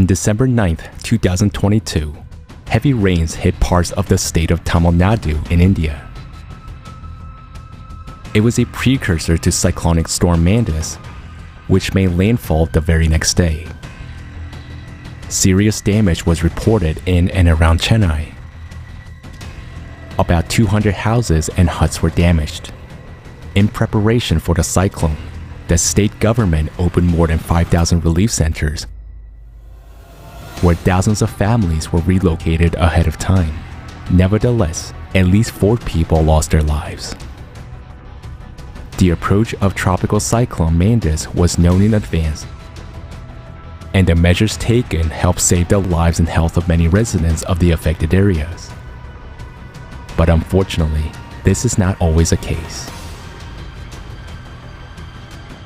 On December 9, 2022, heavy rains hit parts of the state of Tamil Nadu in India. It was a precursor to Cyclonic Storm Mandus, which made landfall the very next day. Serious damage was reported in and around Chennai. About 200 houses and huts were damaged. In preparation for the cyclone, the state government opened more than 5,000 relief centers, where thousands of families were relocated ahead of time. Nevertheless, at least 4 people lost their lives. The approach of Tropical Cyclone Mandus was known in advance, and the measures taken helped save the lives and health of many residents of the affected areas. But unfortunately, this is not always the case.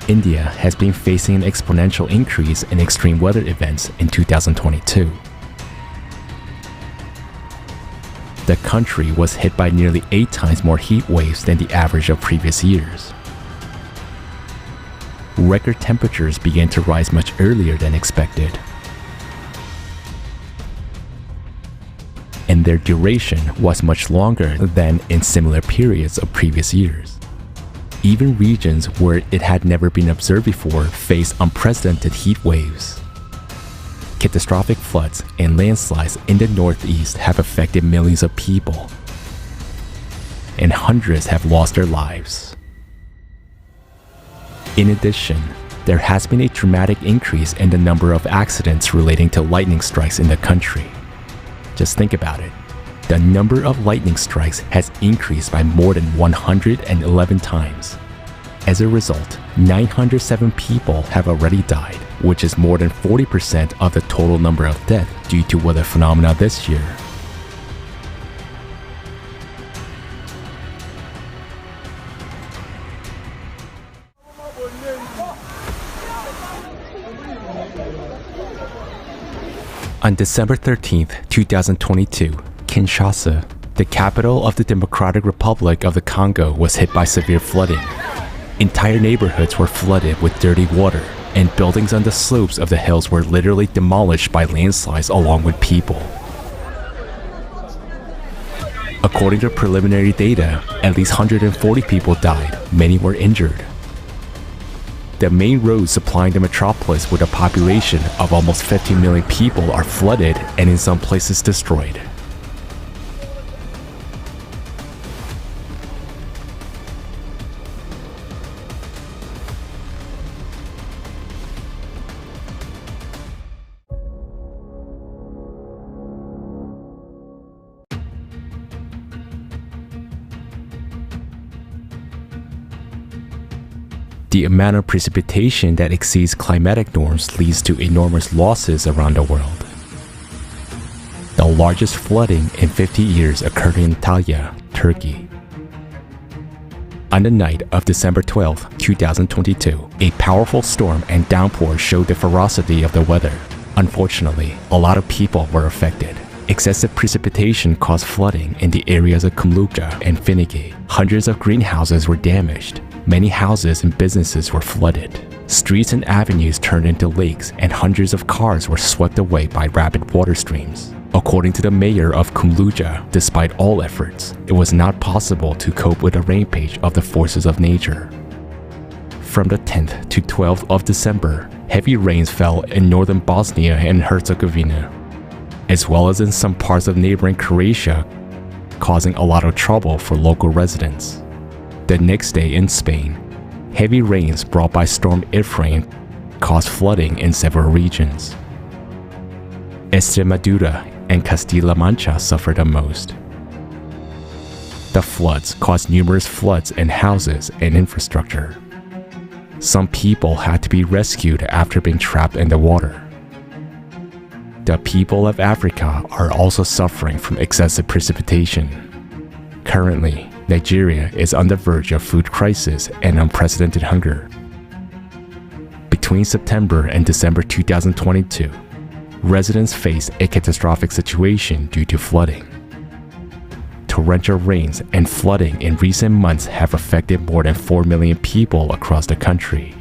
India has been facing an exponential increase in extreme weather events in 2022. The country was hit by nearly 8 times more heat waves than the average of previous years. Record temperatures began to rise much earlier than expected, and their duration was much longer than in similar periods of previous years. Even regions where it had never been observed before faced unprecedented heat waves. Catastrophic floods and landslides in the northeast have affected millions of people, and hundreds have lost their lives. In addition, there has been a dramatic increase in the number of accidents relating to lightning strikes in the country. Just think about it. The number of lightning strikes has increased by more than 111 times. As a result, 907 people have already died, which is more than 40% of the total number of deaths due to weather phenomena this year. On December 13, 2022, Kinshasa, the capital of the Democratic Republic of the Congo, was hit by severe flooding. Entire neighborhoods were flooded with dirty water, and buildings on the slopes of the hills were literally demolished by landslides along with people. According to preliminary data, at least 140 people died, many were injured. The main roads supplying the metropolis with a population of almost 15 million people are flooded and in some places destroyed. The amount of precipitation that exceeds climatic norms leads to enormous losses around the world. The largest flooding in 50 years occurred in Antalya, Turkey. On the night of December 12, 2022, a powerful storm and downpour showed the ferocity of the weather. Unfortunately, a lot of people were affected. Excessive precipitation caused flooding in the areas of Kumluja and Finigate. Hundreds of greenhouses were damaged. Many houses and businesses were flooded. Streets and avenues turned into lakes, and hundreds of cars were swept away by rapid water streams. According to the mayor of Kumluja, despite all efforts, it was not possible to cope with the rampage of the forces of nature. From the 10th to 12th of December, heavy rains fell in northern Bosnia and Herzegovina, as well as in some parts of neighboring Croatia, causing a lot of trouble for local residents. The next day in Spain, heavy rains brought by Storm Efrain caused flooding in several regions. Extremadura and Castilla-La Mancha suffered the most. The floods caused numerous floods in houses and infrastructure. Some people had to be rescued after being trapped in the water. The people of Africa are also suffering from excessive precipitation. Currently, Nigeria is on the verge of food crisis and unprecedented hunger. Between September and December 2022, residents faced a catastrophic situation due to flooding. Torrential rains and flooding in recent months have affected more than 4 million people across the country.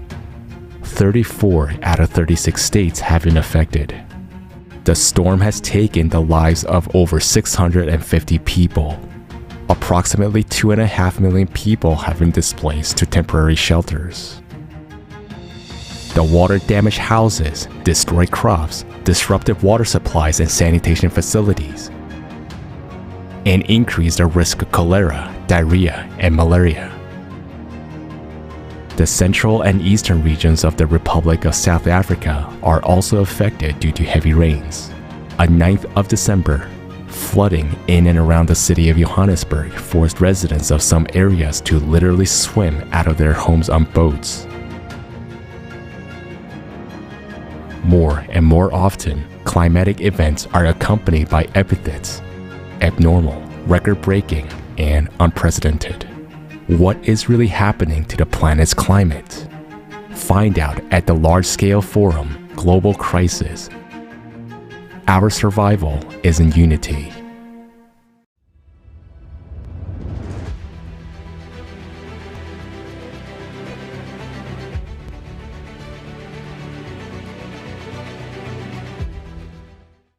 34 out of 36 states have been affected. The storm has taken the lives of over 650 people. Approximately 2.5 million people have been displaced to temporary shelters. The water damaged houses, destroyed crops, disrupted water supplies and sanitation facilities, and increased the risk of cholera, diarrhea, and malaria. The central and eastern regions of the Republic of South Africa are also affected due to heavy rains. On 9th of December, flooding in and around the city of Johannesburg forced residents of some areas to literally swim out of their homes on boats. More and more often, climatic events are accompanied by epithets: abnormal, record-breaking, and unprecedented. What is really happening to the planet's climate? Find out at the large-scale forum, Global Crisis. Our survival is in unity.